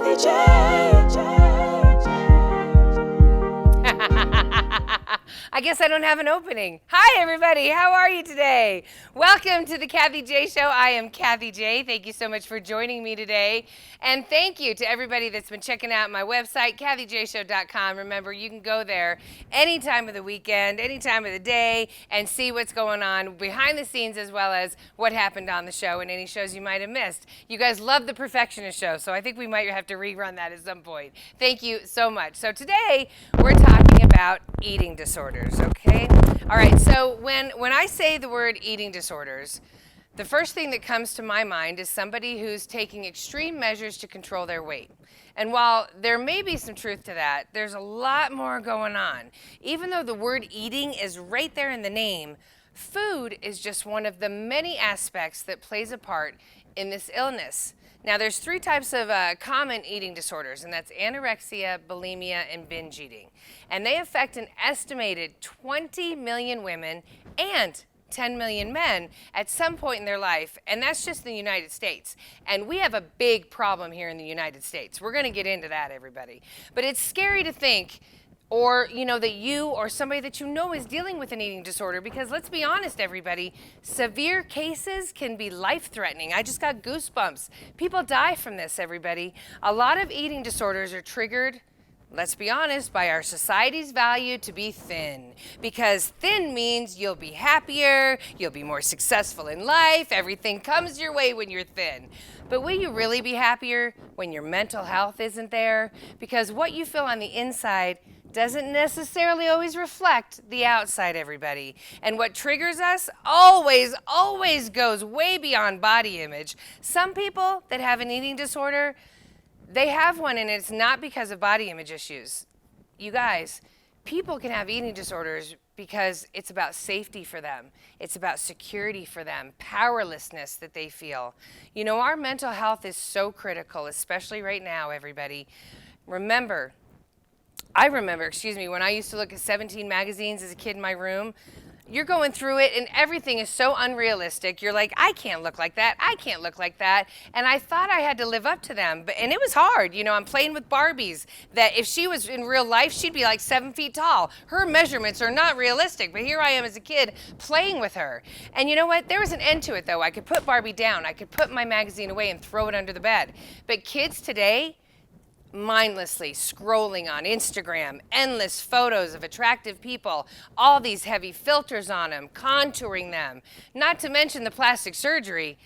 Kathy J. I guess I don't have an opening. Hi, everybody. How are you today? Welcome to the Kathy J Show. I am Kathy J. Thank you so much for joining me today. And thank you to everybody that's been checking out my website, KathyJShow.com. Remember, you can go there any time of the weekend, any time of the day, and see what's going on behind the scenes as well as what happened on the show and any shows you might have missed. You guys love the Perfectionist Show, so I think we might have to rerun that at some point. Thank you so much. So today, we're talking about eating disorders, okay? All right, so when I say the word eating disorders, the first thing that comes to my mind is somebody who's taking extreme measures to control their weight. And while there may be some truth to that, there's a lot more going on. Even though the word eating is right there in the name, food is just one of the many aspects that plays a part in this illness. Now, there's three types of common eating disorders, and that's anorexia, bulimia, and binge eating. And they affect an estimated 20 million women and 10 million men at some point in their life, and that's just the United States. And we have a big problem here in the United States. We're going to get into that, everybody. But it's scary to think that you or somebody that you know is dealing with an eating disorder, because let's be honest, everybody, severe cases can be life-threatening. I just got goosebumps. People die from this, everybody. A lot of eating disorders are triggered, let's be honest, by our society's value to be thin. Because thin means you'll be happier, you'll be more successful in life, everything comes your way when you're thin. But will you really be happier when your mental health isn't there? Because what you feel on the inside doesn't necessarily always reflect the outside, everybody. And what triggers us always goes way beyond body image. Some people that have an eating disorder, they have one, and it's not because of body image issues. You guys, people can have eating disorders because it's about safety for them. It's about security for them, powerlessness that they feel. You know, our mental health is so critical, especially right now, everybody. I remember, when I used to look at 17 magazines as a kid in my room. You're going through it and everything is so unrealistic. You're like, I can't look like that. I can't look like that. And I thought I had to live up to them. And it was hard. You know, I'm playing with Barbies that if she was in real life, she'd be like 7 feet tall. Her measurements are not realistic. But here I am as a kid playing with her. And you know what? There was an end to it, though. I could put Barbie down. I could put my magazine away and throw it under the bed. But kids today, mindlessly scrolling on Instagram, endless photos of attractive people, all these heavy filters on them, contouring them, not to mention the plastic surgery.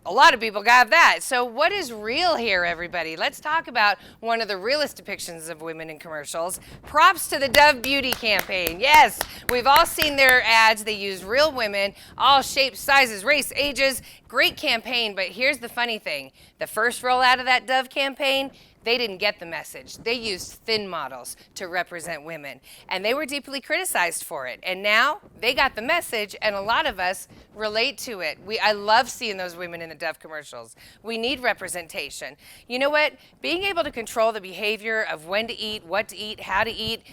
A lot of people got that. So what is real here, everybody? Let's talk about one of the realest depictions of women in commercials. Props to the Dove Beauty campaign. Yes, we've all seen their ads. They use real women, all shapes, sizes, race, ages. Great campaign, but here's the funny thing. The first rollout of that Dove campaign, they didn't get the message. They used thin models to represent women, and they were deeply criticized for it. And now they got the message, and a lot of us relate to it. I love seeing those women in the Dove commercials. We need representation. You know what? Being able to control the behavior of when to eat, what to eat, how to eat,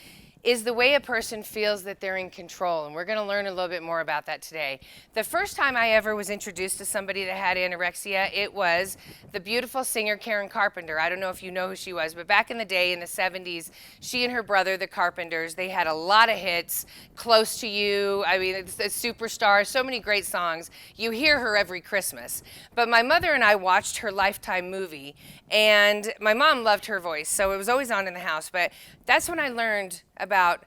is the way a person feels that they're in control, and we're going to learn a little bit more about that today. The first time I ever was introduced to somebody that had anorexia, it was the beautiful singer Karen Carpenter. I don't know if you know who she was, but back in the day, in the 70s, she and her brother, the Carpenters, they had a lot of hits, Close to You, I mean, it's a superstar, so many great songs. You hear her every Christmas. But my mother and I watched her Lifetime movie, and my mom loved her voice, so it was always on in the house, but that's when I learned about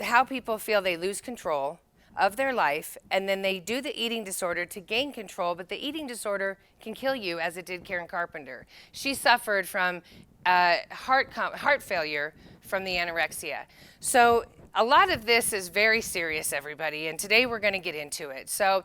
how people feel they lose control of their life, and then they do the eating disorder to gain control, but the eating disorder can kill you, as it did Karen Carpenter. She suffered from heart failure from the anorexia. So a lot of this is very serious, everybody, and today we're going to get into it. So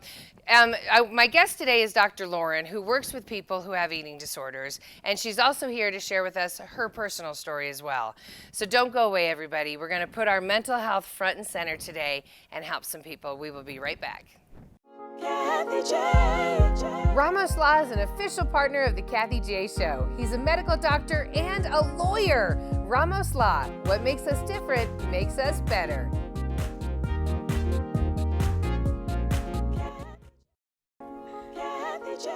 my guest today is Dr. Lauren, who works with people who have eating disorders, and she's also here to share with us her personal story as well. So don't go away, everybody. We're going to put our mental health front and center today and help some people. We will be right back. Kathy J. Ramos Law is an official partner of the Kathy J Show. He's a medical doctor and a lawyer. Ramos Law, what makes us different makes us better. Kathy J.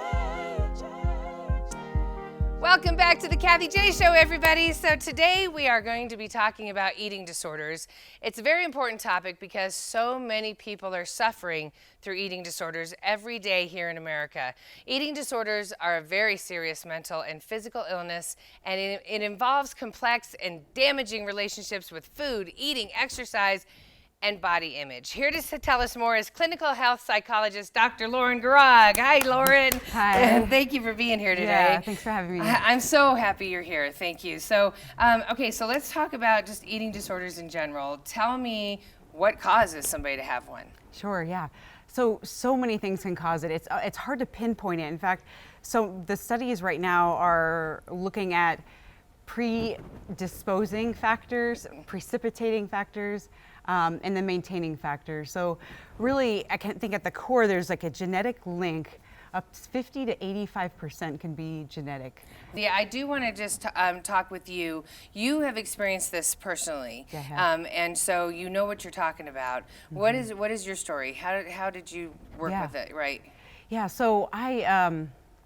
Welcome back to the Kathy J Show, everybody. So today we are going to be talking about eating disorders. It's a very important topic because so many people are suffering through eating disorders every day here in America. Eating disorders are a very serious mental and physical illness, and it involves complex and damaging relationships with food, eating, exercise, and body image. Here to tell us more is clinical health psychologist Dr. Lauren Garag. Hi, Lauren. Hi. Thank you for being here today. Yeah, thanks for having me. I'm so happy you're here. Thank you. So, okay, so let's talk about just eating disorders in general. Tell me what causes somebody to have one. Sure, yeah. So many things can cause it. It's hard to pinpoint it. In fact, so the studies right now are looking at predisposing factors, precipitating factors, and then maintaining factors. So really, I can think at the core, there's like a genetic link. Up to 50 to 85% can be genetic. Yeah, I do want to just talk with you. You have experienced this personally, Yeah, I have. and so you know what you're talking about. What is your story? How did you work Yeah. with it? Right. Yeah, so I,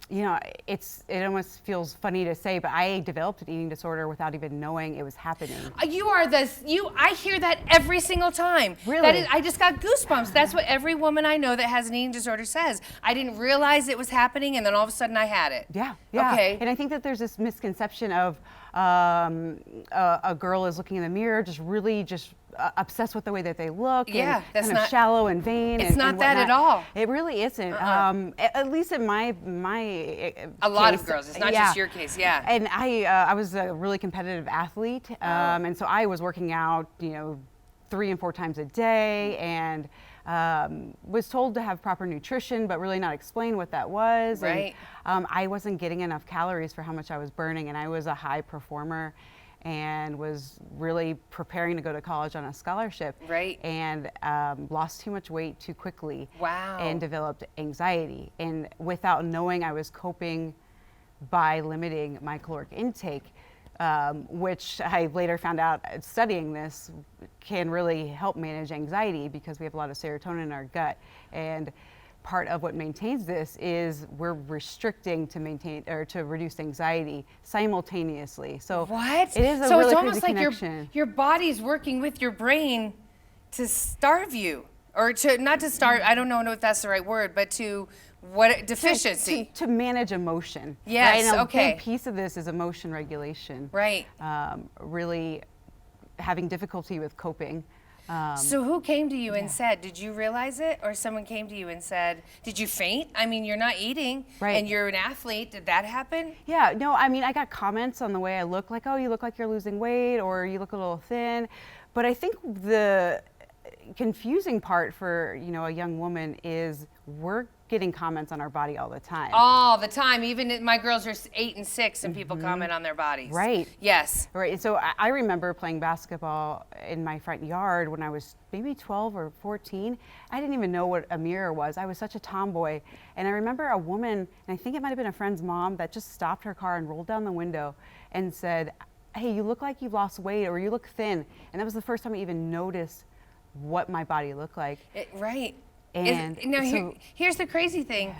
it almost feels funny to say, but I developed an eating disorder without even knowing it was happening. I hear that every single time. Really? I just got goosebumps. That's what every woman I know that has an eating disorder says. I didn't realize it was happening, and then all of a sudden I had it. Yeah. Okay. And I think that there's this misconception of a girl is looking in the mirror, just obsessed with the way that they look. Yeah, and that's kind of not- shallow and vain. It's not and that at whatnot. all. It really isn't. At least in my A lot of case, girls. It's not yeah. just your case. Yeah. And I was a really competitive athlete, and so I was working out, 3 and 4 times a day, and was told to have proper nutrition, but really not explain what that was. Right. And I wasn't getting enough calories for how much I was burning, and I was a high performer and was really preparing to go to college on a scholarship. Right. And lost too much weight too quickly. Wow. And developed anxiety. And without knowing, I was coping by limiting my caloric intake, which I later found out studying this can really help manage anxiety because we have a lot of serotonin in our gut. And part of what maintains this is we're restricting to maintain or to reduce anxiety simultaneously. So What? it is a so really it's almost crazy like connection. your body's working with your brain to starve you, or to not to starve. I don't know if that's the right word, but to deficiency. To manage emotion. Yes, Right? And a okay. big piece of this is emotion regulation. Right. Really having difficulty with coping. So who came to you and said, did you realize it? Or someone came to you and said, did you faint? I mean, you're not eating, Right. and you're an athlete. Did that happen? Yeah, no, I mean, I got comments on the way I look, like, oh, you look like you're losing weight, or you look a little thin. But I think the confusing part for, a young woman is we're getting comments on our body all the time. All the time. Even my girls are 8 and 6, and people comment on their bodies. Right. Yes. Right, and so I remember playing basketball in my front yard when I was maybe 12 or 14. I didn't even know what a mirror was. I was such a tomboy. And I remember a woman, and I think it might have been a friend's mom, that just stopped her car and rolled down the window and said, hey, you look like you've lost weight, or you look thin. And that was the first time I even noticed what my body looked like. Right. And Here's the crazy thing.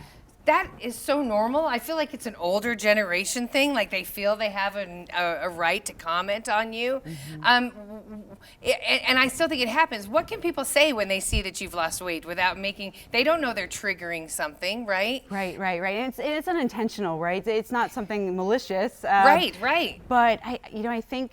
That is so normal. I feel like it's an older generation thing. Like they feel they have a right to comment on you. And I still think it happens. What can people say when they see that you've lost weight without they don't know they're triggering something, right? Right. And it's unintentional, right? It's not something malicious. Right. But I think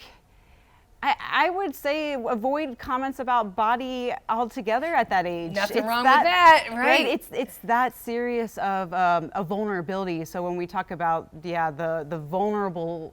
I would say avoid comments about body altogether at that age. Nothing wrong with that, right? It's that serious of a vulnerability. So when we talk about the vulnerable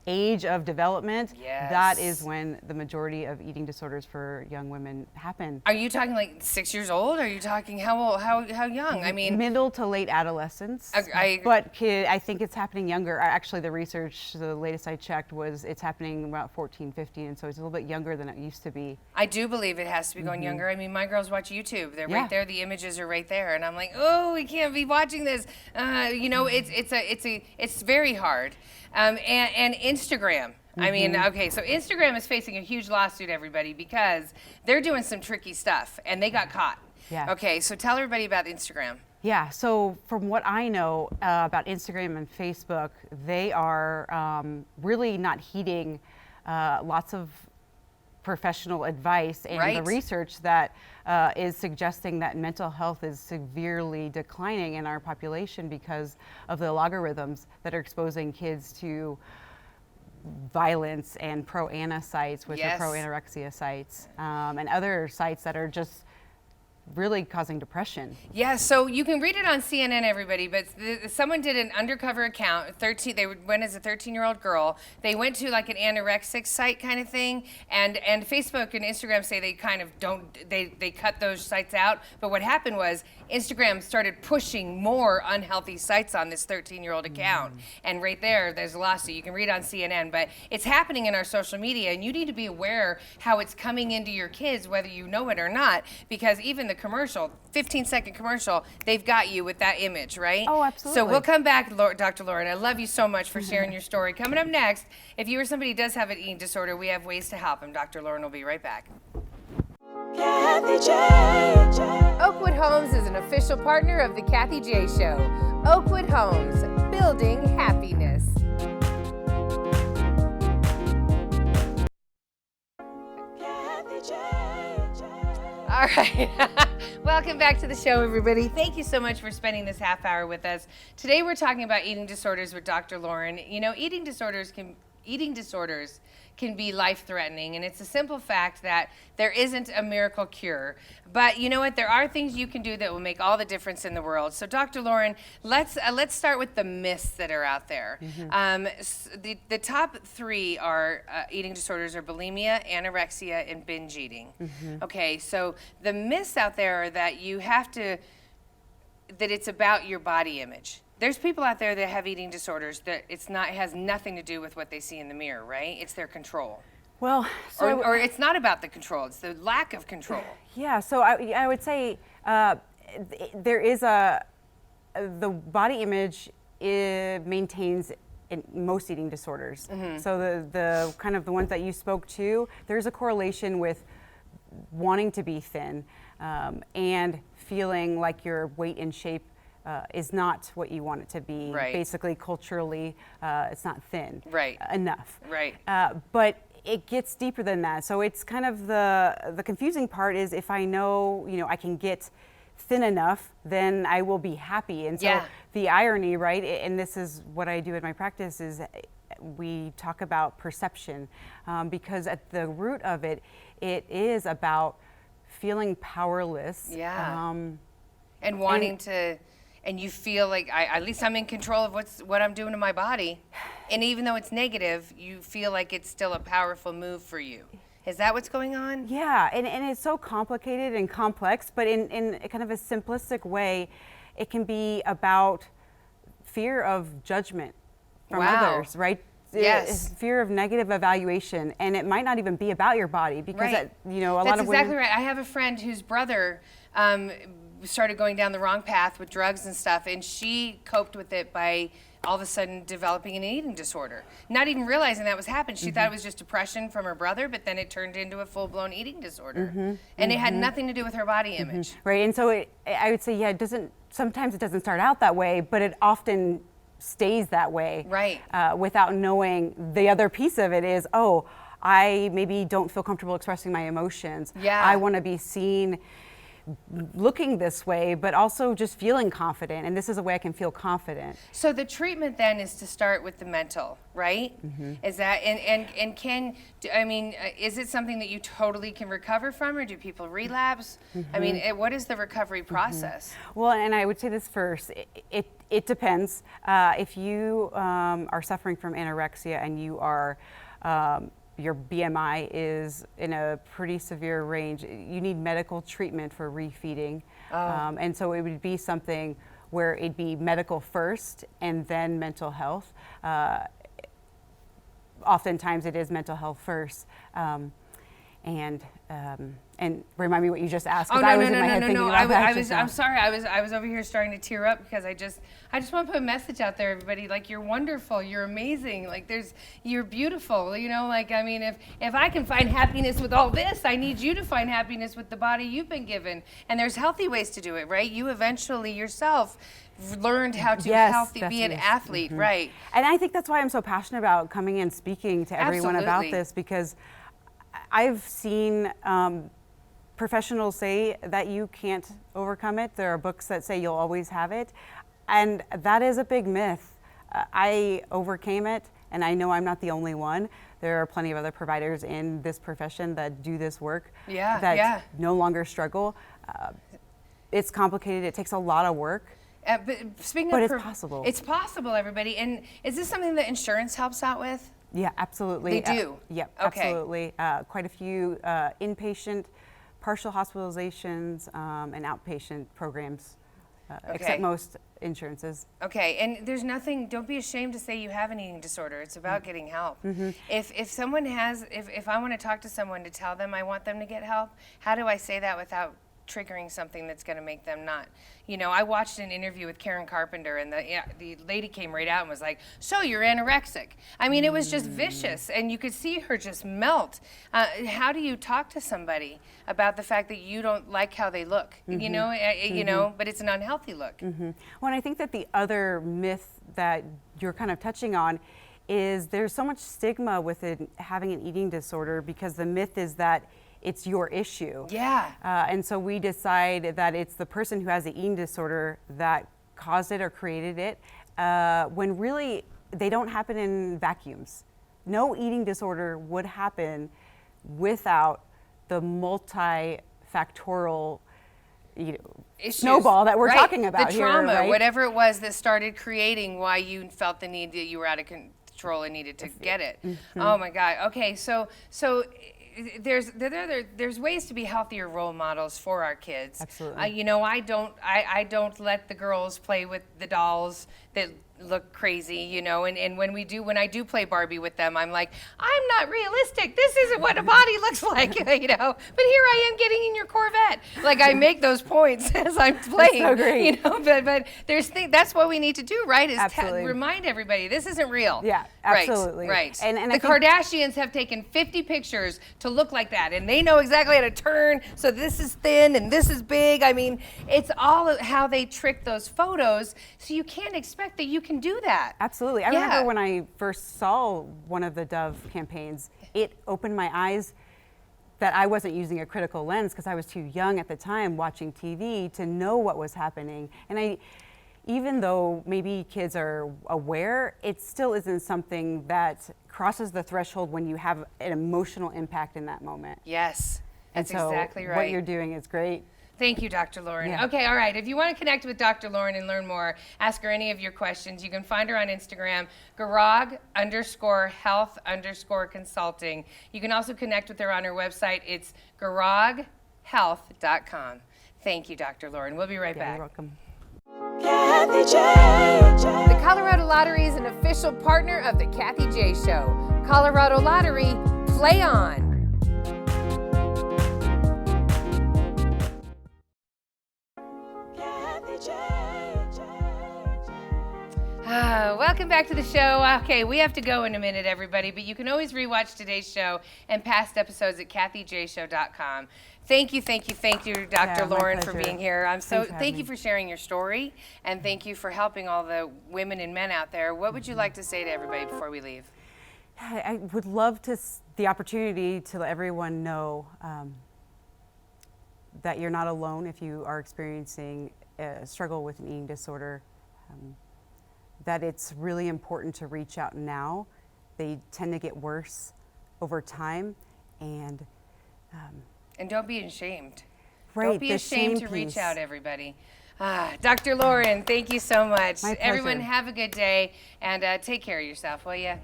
age of development, Yes. that is when the majority of eating disorders for young women happen. Are you talking like 6 years old? Are you talking how young? I mean, Middle to late adolescence. But I think it's happening younger. Actually, the research, the latest I checked, was it's happening about 14, 15, and so it's a little bit younger than it used to be. I do believe it has to be going younger. I mean, my girls watch YouTube. They're Yeah. right there. The images are right there, and I'm like, oh, we can't be watching this. It's very hard. And Instagram. I mean, okay, so Instagram is facing a huge lawsuit, everybody, because they're doing some tricky stuff, and they got caught. Yeah. Okay, so tell everybody about Instagram. Yeah, so from what I know about Instagram and Facebook, they are really not heeding lots of professional advice and the Right. research that is suggesting that mental health is severely declining in our population because of the logarithms that are exposing kids to violence and pro-ana sites, which Yes. are pro-anorexia sites, and other sites that are just really causing depression. Yeah, so you can read it on CNN, everybody. But someone did an undercover account. Went as a 13-year-old girl. They went to like an anorexic site kind of thing, and Facebook and Instagram say they kind of don't. They cut those sites out. But what happened was Instagram started pushing more unhealthy sites on this 13-year-old account, and right there's a lawsuit. You can read on CNN, but it's happening in our social media, and you need to be aware how it's coming into your kids, whether you know it or not, because even the commercial, 15-second commercial, they've got you with that image, right? Oh, So absolutely. we'll come back, Dr. Lauren. I love you so much for sharing your story. Coming up next, if you or somebody does have an eating disorder, we have ways to help them. Dr. Lauren will be right back. Kathy J. Oakwood Homes is an official partner of the Kathy J Show. Oakwood Homes, building happiness. Kathy J. All right. Welcome back to the show, everybody. Thank you so much for spending this half hour with us. Today we're talking about eating disorders with Dr. Lauren. You know, eating disorders can be life-threatening, and it's a simple fact that there isn't a miracle cure. But you know what? There are things you can do that will make all the difference in the world. So, Dr. Lauren, let's start with the myths that are out there. The top three are eating disorders are bulimia, anorexia, and binge eating. Okay, so the myths out there are that that it's about your body image. There's people out there that have eating disorders that it has nothing to do with what they see in the mirror, right? It's their control. Well, so Or it's not about the control, it's the lack of control. yeah, so I would say there is the body image maintains in most eating disorders. So the kind of the ones that you spoke to, there's a correlation with wanting to be thin and feeling like your weight and shape is not what you want it to be. Right. Basically, culturally, it's not thin Right. enough. Right. But it gets deeper than that. So it's kind of the confusing part is if I know, I can get thin enough, then I will be happy. And so Yeah. the irony, right, and this is what I do in my practice, is we talk about perception because at the root of it, it is about feeling powerless. Yeah. And wanting to, and you feel like at least I'm in control of what I'm doing to my body. And even though it's negative, you feel like it's still a powerful move for you. Is that what's going on? Yeah, and it's so complicated and complex, but in kind of a simplistic way, it can be about fear of judgment from Wow. others, right? Yes. Fear of negative evaluation, and it might not even be about your body because, Right. a lot That's of exactly women. right. I have a friend whose brother started going down the wrong path with drugs and stuff, and she coped with it by all of a sudden developing an eating disorder, not even realizing that was happening. She thought it was just depression from her brother, but then it turned into a full-blown eating disorder, and it had nothing to do with her body image. Right, and so I would say, sometimes it doesn't start out that way, but it often stays that way. Right. Without knowing the other piece of it is, I maybe don't feel comfortable expressing my emotions. Yeah. I want to be seen looking this way, but also just feeling confident, and this is a way I can feel confident. So the treatment then is to start with the mental, right? Is that and is it something that you totally can recover from, or do people relapse? I mean, what is the recovery process? Well, and I would say this first, it depends. If you are suffering from anorexia and you are your BMI is in a pretty severe range, you need medical treatment for refeeding. And so it would be something where it'd be medical first and then mental health. Oftentimes it is mental health first. and remind me what you just asked. Oh 'cause no, I was no, in no, my no, head no, thinking no! about that I just was. now. I'm sorry. I was over here starting to tear up because I just want to put a message out there, everybody. Like, you're wonderful. You're amazing. Like, you're beautiful. You know, like, I mean, if I can find happiness with all this, I need you to find happiness with the body you've been given. And there's healthy ways to do it, right? You eventually yourself learned how to Yes, be that's an yes. athlete, right? And I think that's why I'm so passionate about coming and speaking to everyone about Absolutely. this, because I've seen professionals say that you can't overcome it. There are books that say you'll always have it. And that is a big myth. I overcame it, and I know I'm not the only one. There are plenty of other providers in this profession that do this work Yeah, that yeah. no longer struggle. It's complicated. It takes a lot of work. But speaking But of, it's possible. It's possible, everybody. And is this something that insurance helps out with? Yeah, absolutely. They do? Yep, Okay. absolutely. Quite a few inpatient, partial hospitalizations, and outpatient programs, Okay. except most insurances. Okay, and there's nothing, don't be ashamed to say you have an eating disorder. It's about getting help. If someone has, if I want to talk to someone to tell them I want them to get help, how do I say that without triggering something that's going to make them not? You know, I watched an interview with Karen Carpenter, and the lady came right out and was like, "So you're anorexic?" I mean, it was just vicious, and you could see her just melt. How do you talk to somebody about the fact that you don't like how they look? You know, you know, but it's an unhealthy look. Well, and I think that the other myth that you're kind of touching on is there's so much stigma with it, having an eating disorder, because the myth is that it's your issue. Yeah. And so we decide that it's the person who has the eating disorder that caused it or created it, when really they don't happen in vacuums. No eating disorder would happen without the multifactorial Issues, snowball that we're right. talking about the here, trauma, right? whatever it was that started creating why you felt the need that you were out of control and needed to get it. Oh my God. Okay, so there's ways to be healthier role models for our kids. Absolutely. You know, I don't let the girls play with the dolls that look crazy, you know, and when I do play Barbie with them, I'm like, I'm not realistic. This isn't what a body looks like, you know. But here I am getting in your Corvette. Like, I make those points as I'm playing. so great. You know, but that's what we need to do, right? Is Absolutely. remind everybody this isn't real. Yeah, Right, absolutely. Right. And the I think- Kardashians have taken 50 pictures to look like that, and they know exactly how to turn. So this is thin and this is big. I mean, it's all how they trick those photos. So you can't expect that you can do that. Absolutely. I Yeah. remember when I first saw one of the Dove campaigns, it opened my eyes that I wasn't using a critical lens because I was too young at the time watching TV to know what was happening. And even though maybe kids are aware, it still isn't something that crosses the threshold when you have an emotional impact in that moment. Yes, that's And so exactly right. what you're doing is great. Thank you, Dr. Lauren. Yeah. Okay, all right. If you want to connect with Dr. Lauren and learn more, ask her any of your questions. You can find her on Instagram, Garag_health_consulting. You can also connect with her on her website. It's garaghealth.com. Thank you, Dr. Lauren. We'll be right Yeah, back. you're welcome. Kathy J. The Colorado Lottery is an official partner of the Kathy J Show. Colorado Lottery, play on. Kathy J. Welcome back to the show. Okay, we have to go in a minute, everybody, but you can always rewatch today's show and past episodes at kathyjshow.com. Thank you, Dr. Yeah, my Lauren, for pleasure. being here. Thanks for having Thank you me. for sharing your story, and thank you for helping all the women and men out there. What would you like to say to everybody before we leave? I would love the opportunity to let everyone know that you're not alone if you are experiencing a struggle with an eating disorder, that it's really important to reach out now. They tend to get worse over time, and don't be ashamed. Right, Don't be the ashamed shame to reach piece. out, everybody. Dr. Lauren, thank you so much. My Everyone, pleasure. have a good day, and take care of yourself, will you?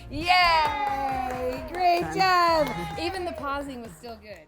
Yay! Great job! Even the pausing was still good.